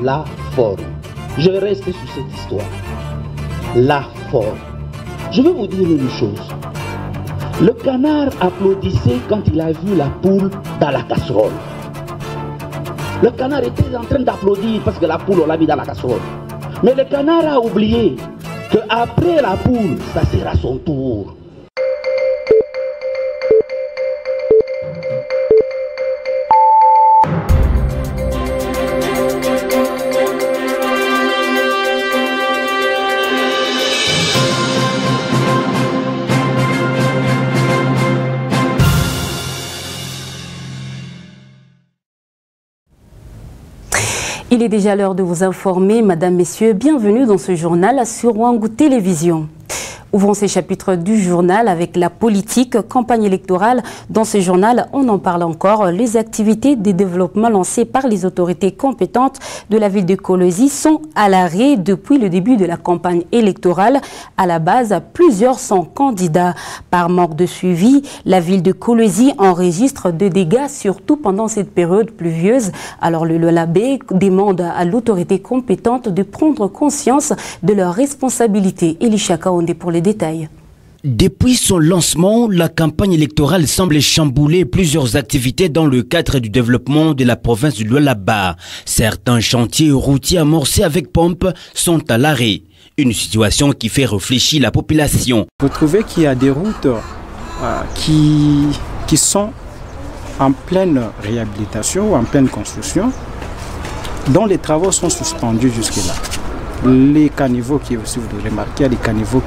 la forme. Je vais rester sur cette histoire. La forme. Je vais vous dire une chose. Le canard applaudissait quand il a vu la poule dans la casserole. Le canard était en train d'applaudir parce que la poule, on l'a mis dans la casserole. Mais le canard a oublié qu'après la poule, ça sera son tour. Il est déjà l'heure de vous informer, Madame, Messieurs, bienvenue dans ce journal sur Wangou Télévision. Ouvrons ces chapitres du journal avec la politique, campagne électorale. Dans ce journal, on en parle encore. Les activités de développement lancées par les autorités compétentes de la ville de Kolwezi sont à l'arrêt depuis le début de la campagne électorale. À la base, plusieurs sont candidats. Par manque de suivi, la ville de Kolwezi enregistre des dégâts, surtout pendant cette période pluvieuse. Alors le LAB demande à l'autorité compétente de prendre conscience de leurs responsabilités. Elisha Kaonde pour les détails. Depuis son lancement, la campagne électorale semble chambouler plusieurs activités dans le cadre du développement de la province du Lualaba. Certains chantiers routiers amorcés avec pompe sont à l'arrêt. Une situation qui fait réfléchir la population. Vous trouvez qu'il y a des routes qui sont en pleine réhabilitation, en pleine construction, dont les travaux sont suspendus jusque-là. Les caniveaux qui aussi, vous devez remarquer, il y a des caniveaux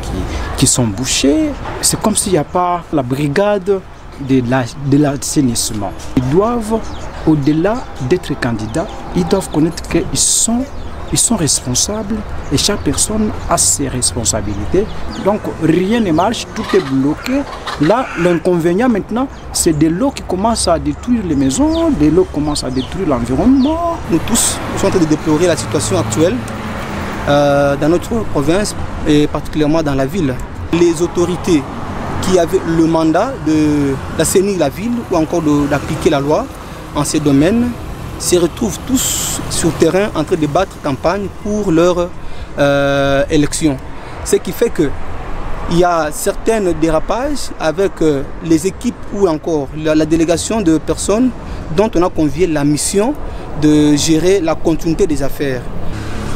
qui sont bouchés. C'est comme s'il n'y a pas la brigade de l'assainissement. Ils doivent, au-delà d'être candidats, ils doivent connaître qu'ils sont responsables et chaque personne a ses responsabilités. Donc rien ne marche, tout est bloqué. Là, l'inconvénient maintenant, c'est de l'eau qui commence à détruire les maisons, de l'eau qui commence à détruire l'environnement. Nous tous sommes en train de déplorer la situation actuelle dans notre province et particulièrement dans la ville. Les autorités qui avaient le mandat d'assainir la ville ou encore d'appliquer la loi en ces domaines se retrouvent tous sur le terrain en train de battre campagne pour leur élection. Ce qui fait qu'il y a certains dérapages avec les équipes ou encore la délégation de personnes dont on a confié la mission de gérer la continuité des affaires.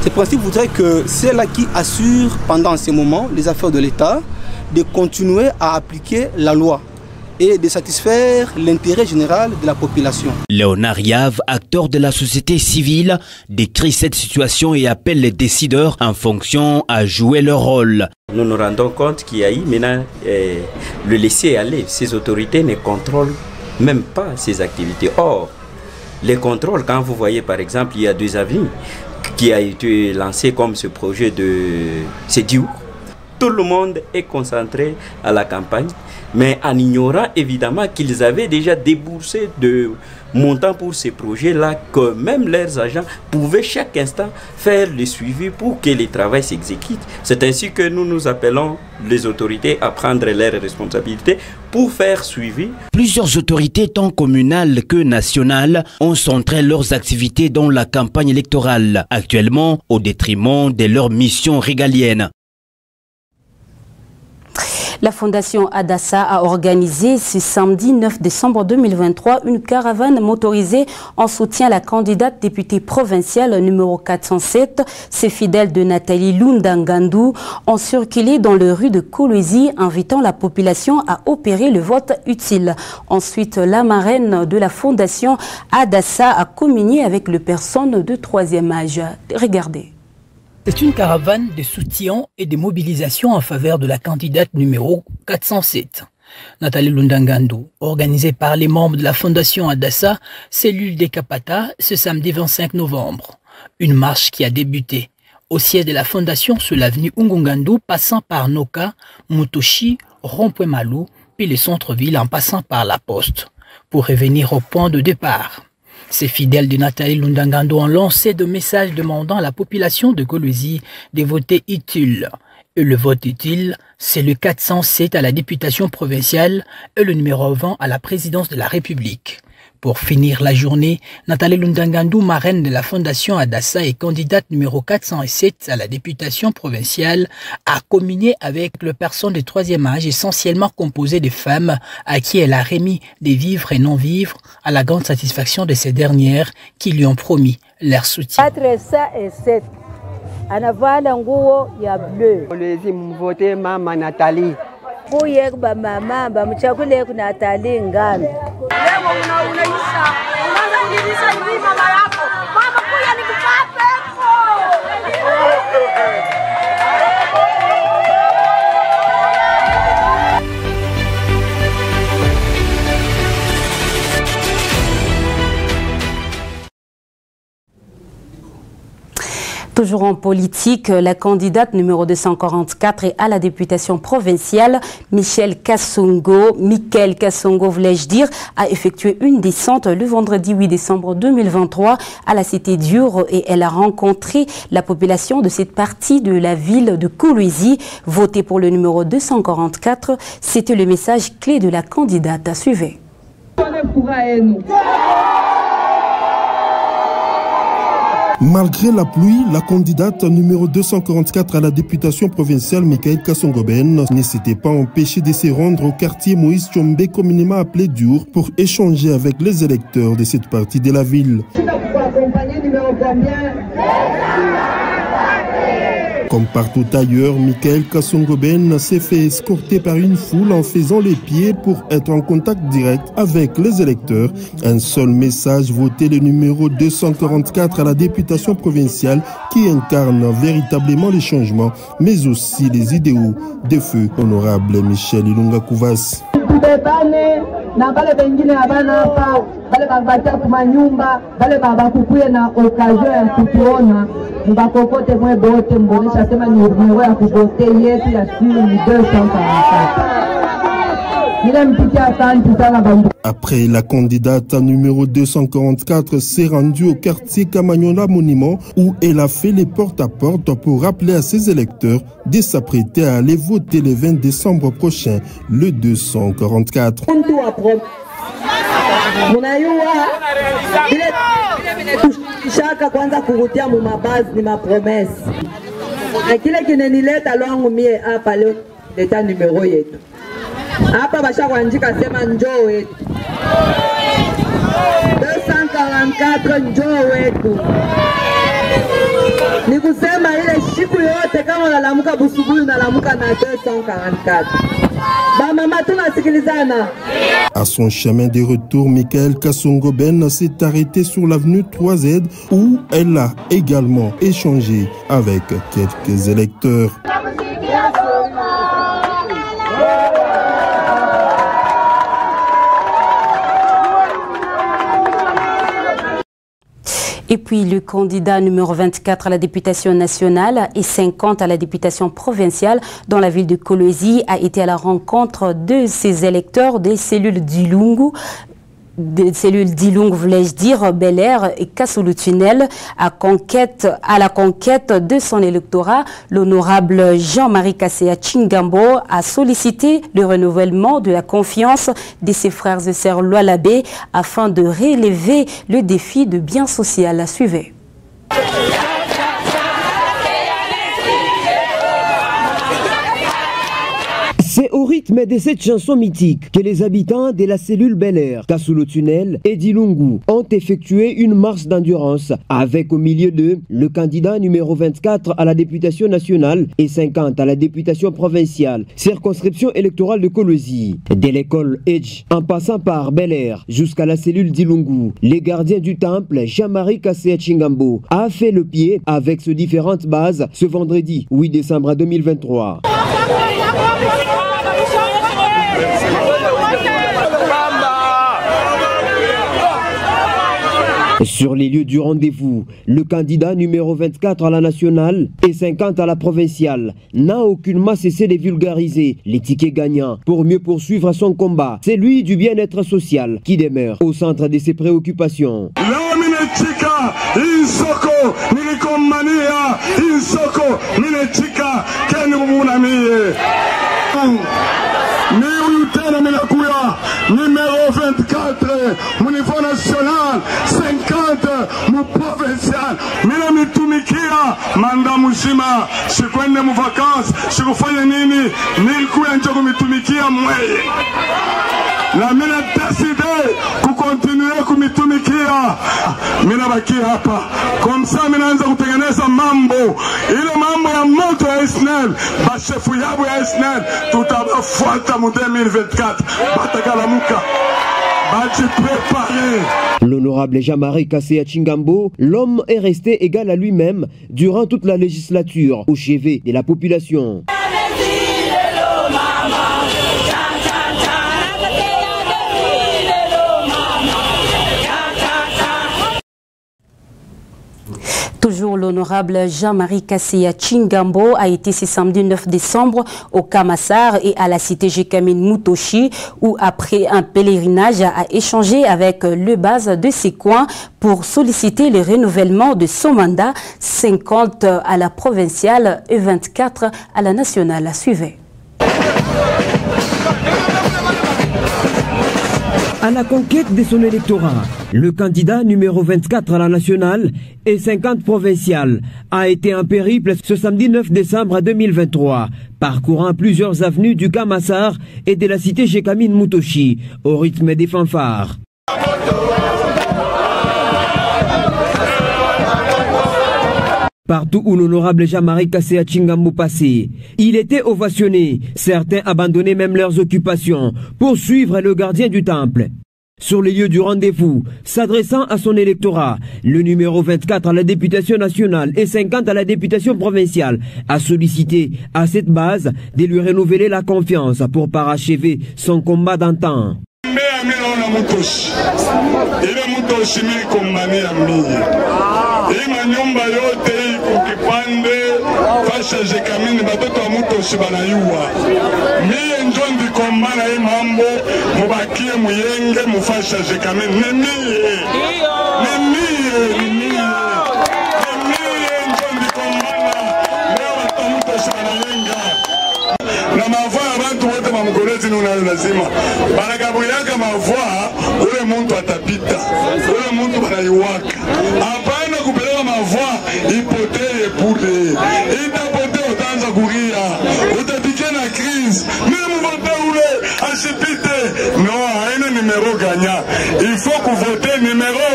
Ce principe voudrait que c'est là qui assure pendant ces moments les affaires de l'État de continuer à appliquer la loi et de satisfaire l'intérêt général de la population. Léonard Yav, acteur de la société civile, décrit cette situation et appelle les décideurs en fonction à jouer leur rôle. Nous nous rendons compte qu'il y a eu maintenant le laisser-aller. Ces autorités ne contrôlent même pas ces activités. Or, les contrôles, quand vous voyez par exemple, il y a 2 avenues qui a été lancé comme ce projet de Sédiou. Tout le monde est concentré à la campagne, mais en ignorant évidemment qu'ils avaient déjà déboursé de montants pour ces projets-là, que même leurs agents pouvaient chaque instant faire le suivi pour que les travaux s'exécutent. C'est ainsi que nous appelons les autorités à prendre leurs responsabilités pour faire suivi. Plusieurs autorités, tant communales que nationales, ont centré leurs activités dans la campagne électorale, actuellement au détriment de leurs missions régaliennes. La Fondation Adassa a organisé ce samedi 9 décembre 2023 une caravane motorisée en soutien à la candidate députée provinciale numéro 407. Ces fidèles de Nathalie Lundangandou ont circulé dans les rues de Kolwezi, invitant la population à opérer le vote utile. Ensuite, la marraine de la Fondation Adassa a communié avec les personnes de 3e âge. Regardez. C'est une caravane de soutien et de mobilisation en faveur de la candidate numéro 407, Nathalie Lundangandou, organisée par les membres de la Fondation Adassa, cellule des Kapata, ce samedi 25 novembre. Une marche qui a débuté au siège de la Fondation sur l'avenue Ungungandou, passant par Noka, Mutoshi, Rond-Point Malou, puis le centre-ville en passant par la Poste, pour revenir au point de départ. Ces fidèles de Nathalie Lundangandou ont lancé des messages demandant à la population de Kolwezi de voter utile. Et le vote utile, c'est le 407 à la députation provinciale et le numéro 20 à la présidence de la République. Pour finir la journée, Nathalie Lundangandou, marraine de la Fondation Adassa et candidate numéro 407 à la députation provinciale, a communié avec le personnes de troisième âge essentiellement composées de femmes à qui elle a remis des vivres et non-vivres à la grande satisfaction de ces dernières qui lui ont promis leur soutien. 407 anavala nguo ya bleu. Lezi mvote mama Nathalie. Kuye ba mama bamchakule ku Nathalie ngano. Leo unaisha. Unaanza kujilisha hivi mama yako. Mama kuya nikukaa pepo. Toujours en politique, la candidate numéro 244 est à la députation provinciale, Michael Kassongo, voulais-je dire, a effectué une descente le vendredi 8 décembre 2023 à la Cité Dure et elle a rencontré la population de cette partie de la ville de Kolwezi. Votez pour le numéro 244, c'était le message clé de la candidate. Suivez. Malgré la pluie, la candidate numéro 244 à la députation provinciale, Michael Kassongo-Ben, ne s'était pas empêchée de se rendre au quartier Moïse Tchombe, communément appelé Dure, pour échanger avec les électeurs de cette partie de la ville. Comme partout ailleurs, Michael Kassongo-Ben s'est fait escorter par une foule en faisant les pieds pour être en contact direct avec les électeurs. Un seul message, voter le numéro 244 à la députation provinciale qui incarne véritablement les changements, mais aussi les idéaux de feu. Honorable Michel Ilunga Kouvas. Na bale bengine abana hapa bale babatia kuma nyumba bale babakukuye na occasion ya kutuona mbakokote mwe bote mbonesha sema ni numéro ya kuvote yetu ya siri ni 244. Après, la candidate numéro 244 s'est rendue au quartier Kamanyola Monument où elle a fait les porte-à-porte pour rappeler à ses électeurs de s'apprêter à aller voter le 20 décembre prochain, le 244. Hapa basha kuandika sema njoo wetu 244 njoo wetu. Ni kusema ile siku yote kama unalamuka busubuhi unalamuka na 244. Ba mama tunasikilizana. À son chemin de retour, Michael Kassongo-Ben s'est arrêté sur l'avenue 3Z où elle a également échangé avec quelques électeurs. Et puis le candidat numéro 24 à la députation nationale et 50 à la députation provinciale dans la ville de Kolwezi a été à la rencontre de ses électeurs des cellules d'Ilungu. Voulais-je dire, Bel Air et Kasulu-Tunnel à la conquête de son électorat. L'honorable Jean-Marie Kasséa Chingambo a sollicité le renouvellement de la confiance de ses frères et sœurs Lualabé afin de relever le défi de bien social. Suivez. C'est au rythme de cette chanson mythique que les habitants de la cellule Bel Air, Kasulu-Tunnel et d'Ilungu ont effectué une marche d'endurance avec au milieu d'eux le candidat numéro 24 à la députation nationale et 50 à la députation provinciale, circonscription électorale de Kolwezi. De l'école Edge en passant par Bel Air jusqu'à la cellule d'Ilungu, les gardiens du temple Jean-Marie Kasséa Chingambo a fait le pied avec ses différentes bases ce vendredi 8 décembre 2023. Sur les lieux du rendez-vous, le candidat numéro 24 à la nationale et 50 à la provinciale n'a aucunement cessé de vulgariser les tickets gagnants pour mieux poursuivre son combat. C'est lui du bien-être social qui demeure au centre de ses préoccupations. Numéro 24, munifona mzima, sikwende mu vacances, sikufanya nini, nilikuya nje kumitumikia mweye. Na mina deside kukontinue kumitumikia. Mina baki hapa. Komsa mina anza kutengeneza mambo. Ile mambo ya moto ya SNEL, bashefu yabu ya SNEL, tutabafuata mu 2024. Batakalamuka. L'honorable Jean-Marie Kassé Chingambo, l'homme est resté égal à lui-même durant toute la législature, au chevet de la population. Toujours l'honorable Jean-Marie Kassé Chingambo a été ce samedi 9 décembre au Kamassar et à la cité Jekamine Mutoshi où après un pèlerinage a échangé avec le base de ses coins pour solliciter le renouvellement de son mandat 50 à la provinciale et 24 à la nationale. Suivez. À la conquête de son électorat, le candidat numéro 24 à la nationale et 50 provinciales a été en périple ce samedi 9 décembre 2023, parcourant plusieurs avenues du Kamassar et de la cité Jekamine Mutoshi, au rythme des fanfares. Partout où l'honorable Jean-Marie Kassé Chingambo passait, il était ovationné. Certains abandonnaient même leurs occupations pour suivre le gardien du temple. Sur les lieux du rendez-vous, s'adressant à son électorat, le numéro 24 à la députation nationale et 50 à la députation provinciale a sollicité à cette base de lui renouveler la confiance pour parachever son combat d'antan. Ima nyumba yote kukipande fasha Jekamine batoto wa Mutoshi banayua. Mie njondi kombana hii mambo mubakie muyenge mufasha Jekamine. Ni mie njondi kombana leo watu wa Mutoshi banayenga. Na mavua abantu wote mamugolezi nuna lazima. Baragabuyaka mavua ule muntu atapita. Ule muntu banayuwaka. Hapana kupeleka mavua ipotee pule. Itapote utanza kuria. Utapike na crise. Mimi mvote ule asipite. No, haina numero gagnant. Il faut que voter numéro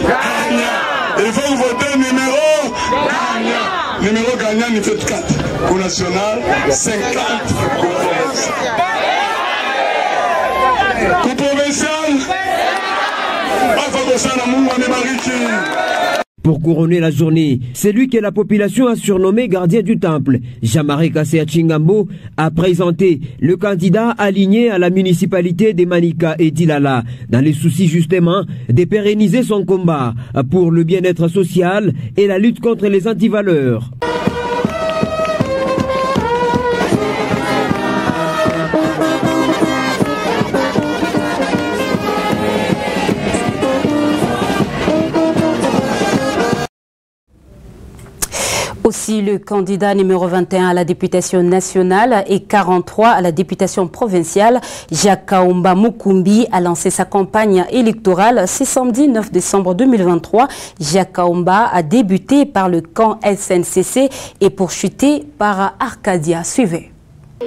gagnant. Il faut que voter numéro gagnant. Numéro gagnant ni 24. Pour national 50. Pour provincial. Pour couronner la journée, celui que la population a surnommé gardien du temple, Jean-Marie Kassé Chingambo, a présenté le candidat aligné à la municipalité de Manika et d'Ilala, dans le souci justement de pérenniser son combat pour le bien-être social et la lutte contre les antivaleurs. Aussi, le candidat numéro 21 à la députation nationale et 43 à la députation provinciale, Jacques Kaumba Mukumbi, a lancé sa campagne électorale ce samedi 9 décembre 2023. Jacques Kaumba a débuté par le camp SNCC et pourchuté par Arcadia. Suivez.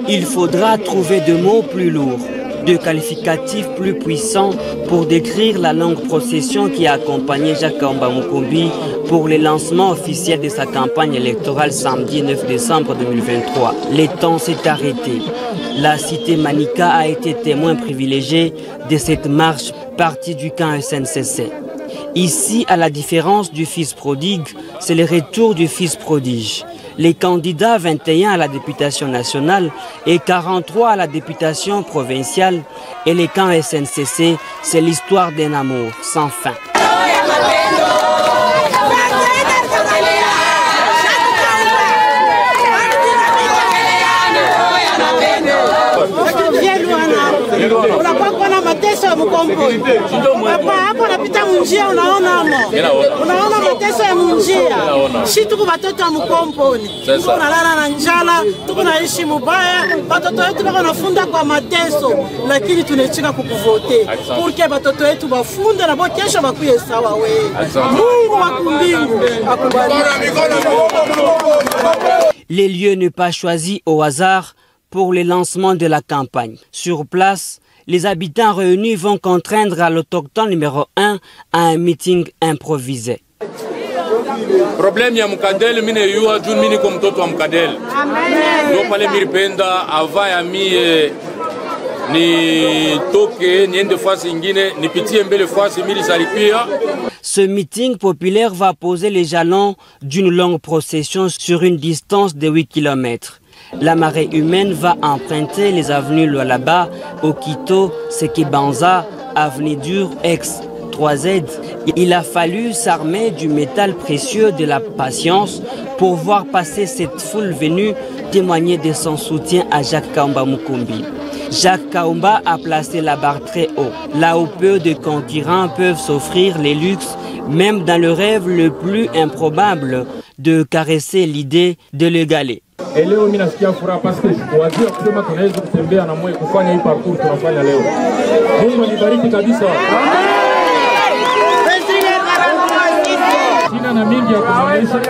Il faudra trouver de mots plus lourds, de qualificatifs plus puissants pour décrire la longue procession qui a accompagné Jacques Kaumba Mukumbi pour le lancement officiel de sa campagne électorale samedi 9 décembre 2023. Le temps s'est arrêté. La cité Manika a été témoin privilégié de cette marche partie du camp SNCC. Ici, à la différence du fils prodigue, c'est le retour du fils prodige. Les candidats 21 à la députation nationale et 43 à la députation provinciale et les camps SNCC, c'est l'histoire d'un amour sans fin. Unakuwa kuona mateso ya Mkomboni. Hapa hapo unapita munjia unaona hamo. Unaona mateso ya munjia. Si tuko watoto wa Mkomboni. Tunalala na njala, tuko naishi mubaya, watoto wetu bako nafunda kwa mateso, lakini tunachika kukuvote. Porque watoto wetu bafunde na bo kesho bakuye sawa wewe. Mungu wa kumbingu akubariki. Les lieux ne pas choisis au hasard pour le lancement de la campagne. Sur place, les habitants réunis vont contraindre à l'autochtone numéro 1 à un meeting improvisé. Problème ya mkadel mine yuwa jun mini ko mtoto wa mkadel. Ndio pale miripenda ava ya mie ni toke niende fasi ingine nipitie mbele fasi mili salipia. Ce meeting populaire va poser les jalons d'une longue procession sur une distance de 8 km. La marée humaine va emprunter les avenues Lualaba, Okito, Sekebanza, Avenue Dure, Ex 3Z. Il a fallu s'armer du métal précieux de la patience pour voir passer cette foule venue témoigner de son soutien à Jacques Kaumba Mukumbi. Jacques Kaumba a placé la barre très haut, là où peu de concurrents peuvent s'offrir les luxes, même dans le rêve le plus improbable de caresser l'idée de l'égaler. Et leo mimi nasikia furaha parce que waziri kusema tunaweza kutembea na moyo kufanya hii parcours tunafanya leo. Mungu anibariki kabisa. Sina na mingi ya kuonyesha,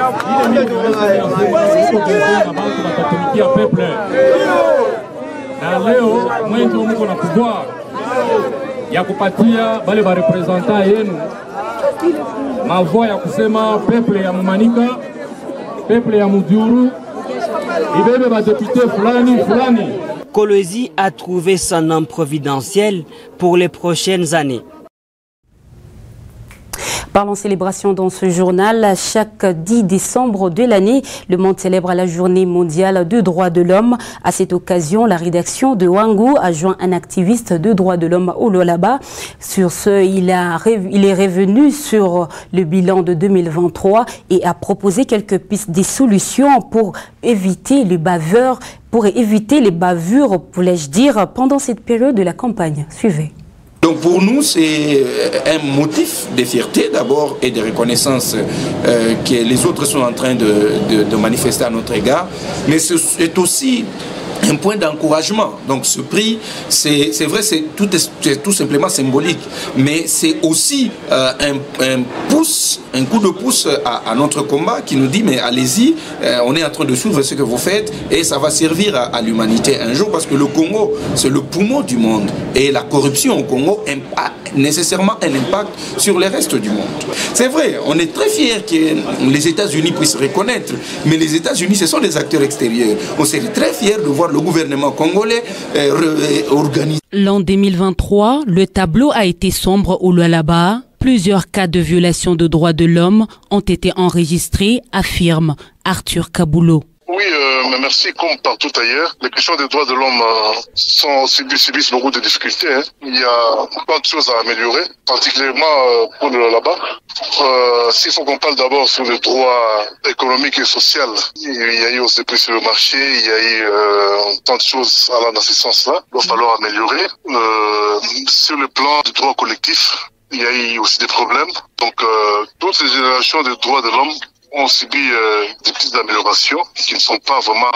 ile mingi ya kutumikia peuple. Na leo mwenzo mko na pouvoir ya kupatia bale ba representant yenu mavoix ya kusema peuple ya Mumanika, peuple ya Mudjuru, ibebe ba député fulani fulani. Kolwezi a trouvé son homme providentiel pour les prochaines années. Parlons célébration dans ce journal. Chaque 10 décembre de l'année, le monde célèbre la journée mondiale des droits de l'homme. À cette occasion, la rédaction de Wangu a joint un activiste de droits de l'homme au Lualaba. Sur ce, il est revenu sur le bilan de 2023 et a proposé quelques pistes des solutions pour éviter les bavures, voulais-je dire, pendant cette période de la campagne. Suivez. Donc pour nous, c'est un motif de fierté d'abord et de reconnaissance que les autres sont en train de manifester à notre égard, mais c'est aussi un point d'encouragement. Donc ce prix, c'est vrai, c'est tout simplement symbolique, mais c'est aussi un coup de pouce à notre combat qui nous dit mais allez-y, on est en train de suivre ce que vous faites et ça va servir à l'humanité un jour, parce que le Congo, c'est le poumon du monde et la corruption au Congo a nécessairement un impact sur le reste du monde. C'est vrai, on est très fiers que les États-Unis puissent reconnaître, mais les États-Unis, ce sont des acteurs extérieurs. On serait très fiers de voir le gouvernement congolais organiser. L'an 2023, le tableau a été sombre au Lualaba. Plusieurs cas de violation de droits de l'homme ont été enregistrés, affirme Arthur Kaboulou. Oui, mais merci. Comme partout ailleurs, les questions des droits de l'homme subissent beaucoup de difficultés. Hein. Il y a plein de choses à améliorer, particulièrement pour le Lualaba. S'il faut qu'on parle d'abord sur les droits économiques et sociaux, il y a eu aussi prix sur le marché, il y a eu tant de choses allant dans ce sens-là. Il va falloir améliorer. Sur le plan du droit collectif, il y a eu aussi des problèmes. Donc, toutes ces générations de droits de l'homme ont subi des petites améliorations qui ne sont pas vraiment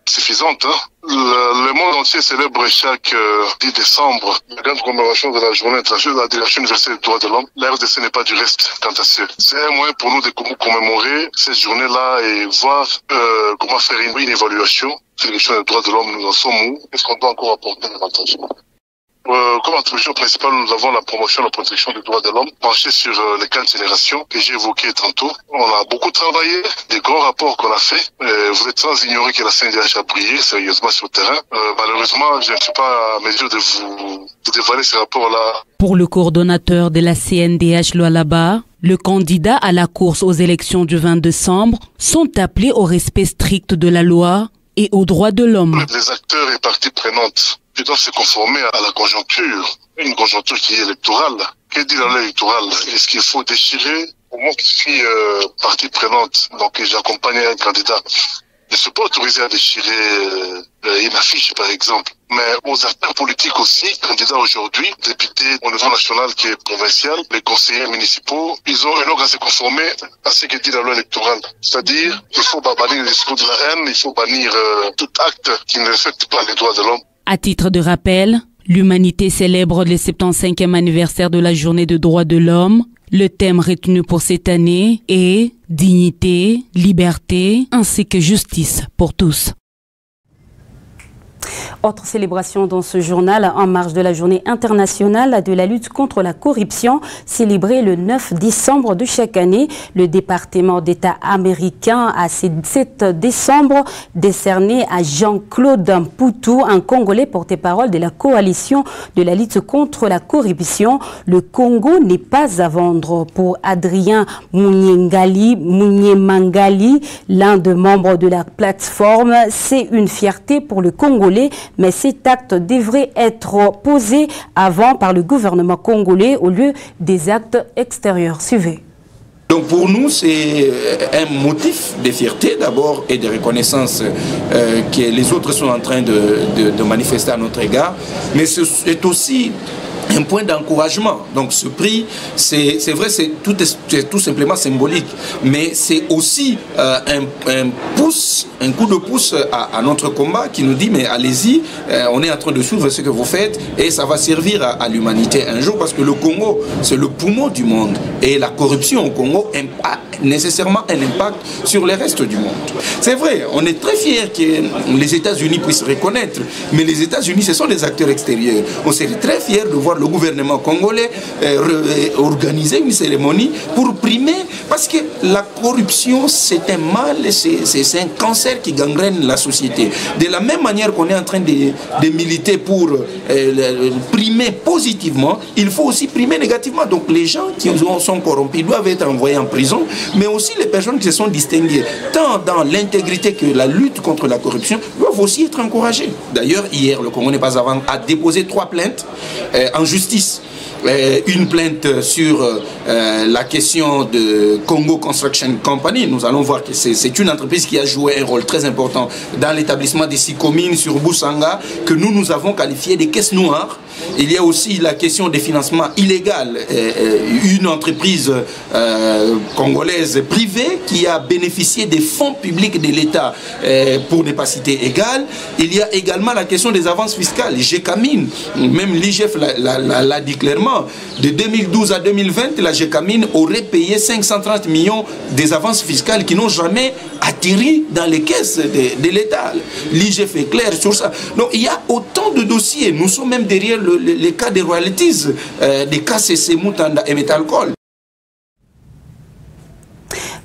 suffisantes. Hein. Le monde entier célèbre chaque 10 décembre la grande commémoration de la journée internationale de la Déclaration universelle des droits de l'homme. La RDC n'est pas du reste quant à ça. C'est un moyen pour nous de commémorer cette journée-là et voir comment faire une évaluation de la question des droits de l'homme. Nous en sommes où? Est-ce qu'on doit encore apporter davantage? Comme attribution principale, nous avons la promotion et la protection des droits de l'homme, penchée sur les 4 générations que j'ai évoquées tantôt. On a beaucoup travaillé, des grands rapports qu'on a fait. Vous êtes sans ignorer que la CNDH a brillé sérieusement sur le terrain. Malheureusement, je ne suis pas à mesure de vous dévoiler ces rapports-là. Pour le coordonnateur de la CNDH Lualaba, le candidat à la course aux élections du 20 décembre sont appelés au respect strict de la loi et aux droits de l'homme. Les acteurs et parties prenantes qui doivent se conformer à la conjoncture, une conjoncture qui est électorale. Que dit la loi électorale? Est-ce qu'il faut déchirer? Pour moi qui suis partie prenante, donc j'accompagne un candidat ne sont pas autorisés à déchirer une affiche, par exemple. Mais aux acteurs politiques aussi, candidats aujourd'hui, députés au niveau national qui est provincial, les conseillers municipaux, ils ont à se conformer à ce que dit la loi électorale. C'est-à-dire qu'il faut bannir le discours de la haine, il faut bannir tout acte qui ne respecte pas les droits de l'homme. À titre de rappel, l'humanité célèbre le 75e anniversaire de la Journée des droits de l'homme. Le thème retenu pour cette année est dignité, liberté ainsi que justice pour tous. Autre célébration dans ce journal en marge de la journée internationale de la lutte contre la corruption, célébrée le 9 décembre de chaque année. Le département d'État américain a 7 décembre décerné à Jean-Claude Poutou, un Congolais porte-parole de la coalition de la lutte contre la corruption. Le Congo n'est pas à vendre pour Adrien Munyemangali, l'un des membres de la plateforme. C'est une fierté pour le Congolais, mais cet acte devrait être posé avant par le gouvernement congolais au lieu des actes extérieurs. Suivez. Donc pour nous, c'est un motif de fierté d'abord et de reconnaissance que les autres sont en train de manifester à notre égard, mais c'est aussi un point d'encouragement. Donc ce prix, c'est vrai, c'est tout simplement symbolique, mais c'est aussi un coup de pouce à notre combat qui nous dit mais allez-y, on est en train de suivre ce que vous faites et ça va servir à l'humanité un jour, parce que le Congo, c'est le poumon du monde et la corruption au Congo a nécessairement un impact sur le reste du monde. C'est vrai, on est très fiers que les États-Unis puissent reconnaître, mais les États-Unis, ce sont des acteurs extérieurs. On serait très fiers de voir le gouvernement congolais organiser une cérémonie pour primer, parce que la corruption, c'est un mal, c'est un cancer qui gangrène la société. De la même manière qu'on est en train de militer pour primer positivement, il faut aussi primer négativement. Donc les gens qui sont corrompus doivent être envoyés en prison, mais aussi les personnes qui se sont distinguées, tant dans l'intégrité que la lutte contre la corruption, doivent aussi être encouragées. D'ailleurs, hier, le Congo n'est pas avant a déposé 3 plaintes en justice. Une plainte sur la question de Congo Construction Company. Nous allons voir que c'est une entreprise qui a joué un rôle très important dans l'établissement des 6 communes sur Boussanga, que nous avons qualifié de caisses noires. Il y a aussi la question des financements illégaux. Une entreprise congolaise privée qui a bénéficié des fonds publics de l'État, pour ne pas citer égal. Il y a également la question des avances fiscales. GECAMINE, même l'IGF l'a dit clairement, de 2012 à 2020, la GECAMINE aurait payé 530 millions des avances fiscales qui n'ont jamais atterri dans les caisses de l'État. L'IGF est clair sur ça. Donc il y a autant de dossiers. Nous sommes même derrière les cas des royalties, des cas CC Moutanda et Metalcol.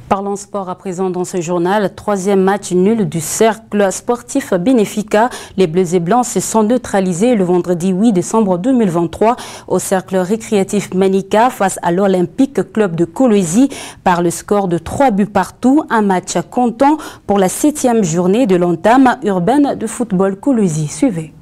Parlons sport à présent dans ce journal. 3e match nul du cercle sportif Bénéfica. Les Bleus et Blancs se sont neutralisés le vendredi 8 décembre 2023 au cercle récréatif Manika face à l'Olympique Club de Kolwezi par le score de 3 buts partout. Un match comptant pour la 7e journée de l'entame urbaine de football Kolwezi. Suivez.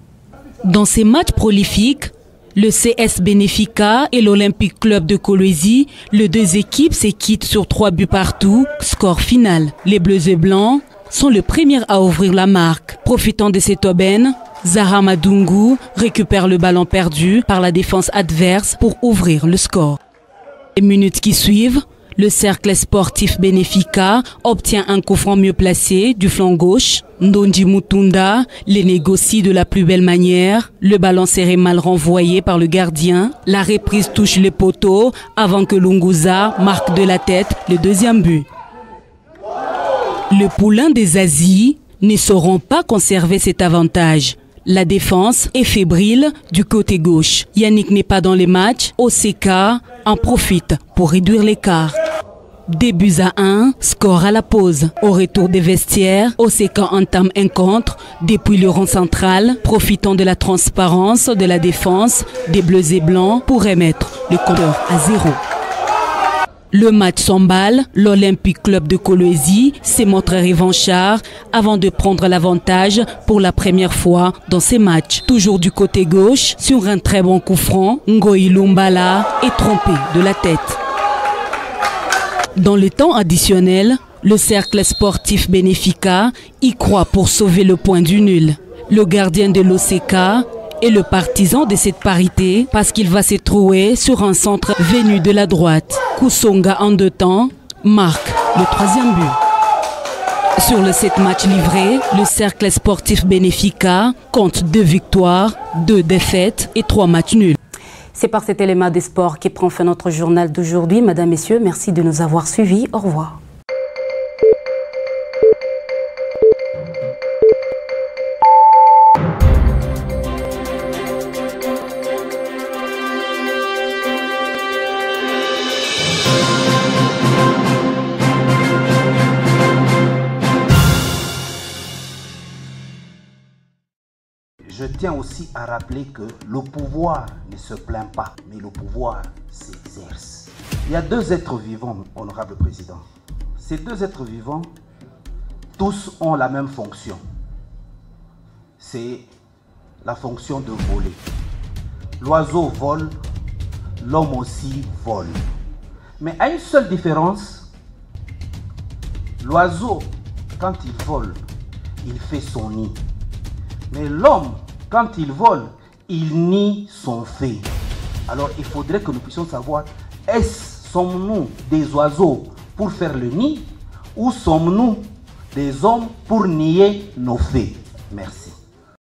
Dans ces matchs prolifiques, le CS Bénéfica et l'Olympique Club de Kolwezi, les 2 équipes se quittent sur 3 buts partout. Score final. Les Bleus et Blancs sont les premiers à ouvrir la marque. Profitant de cette aubaine, Zahra Madungu récupère le ballon perdu par la défense adverse pour ouvrir le score. Les minutes qui suivent, le cercle sportif Bénéfica obtient un coup franc mieux placé du flanc gauche. Ndondi Mutunda les négocie de la plus belle manière. Le ballon serait mal renvoyé par le gardien. La reprise touche les poteaux avant que Lunguza marque de la tête le 2e but. Le poulain des Azies ne sauront pas conserver cet avantage. La défense est fébrile du côté gauche. Yannick n'est pas dans les matchs. OCK en profite pour réduire l'écart. 2 buts à 1, score à la pause. Au retour des vestiaires, OCK entame un contre depuis le rond central, profitant de la transparence de la défense des Bleus et Blancs pour remettre le compteur à 0. Le match s'emballe, l'Olympique Club de Kolwezi s'est montré revanchard avant de prendre l'avantage pour la première fois dans ces matchs. Toujours du côté gauche, sur un très bon coup franc, Ngoï Lumbala est trompé de la tête. Dans le temps additionnel, Le cercle sportif Bénéfica y croit pour sauver le point du nul. Le gardien de l'OCK est le partisan de cette parité parce qu'il va se trouver sur un centre venu de la droite. Kusonga en 2 temps marque le 3e but. Sur le 7 matchs livrés, le cercle sportif Bénéfica compte 2 victoires, 2 défaites et 3 matchs nuls. C'est par cet élément des sports qui prend fin notre journal d'aujourd'hui. Mesdames, Messieurs, merci de nous avoir suivis. Au revoir. Je tiens aussi à rappeler que le pouvoir ne se plaint pas, mais le pouvoir s'exerce. Il y a 2 êtres vivants, honorable président. Ces 2 êtres vivants, tous ont la même fonction. C'est la fonction de voler. L'oiseau vole, l'homme aussi vole. Mais à une seule différence, l'oiseau, quand il vole, il fait son nid. Mais l'homme, quand il vole, il nie son fait. Alors il faudrait que nous puissions savoir, sommes-nous des oiseaux pour faire le nid ou sommes-nous des hommes pour nier nos faits? Merci.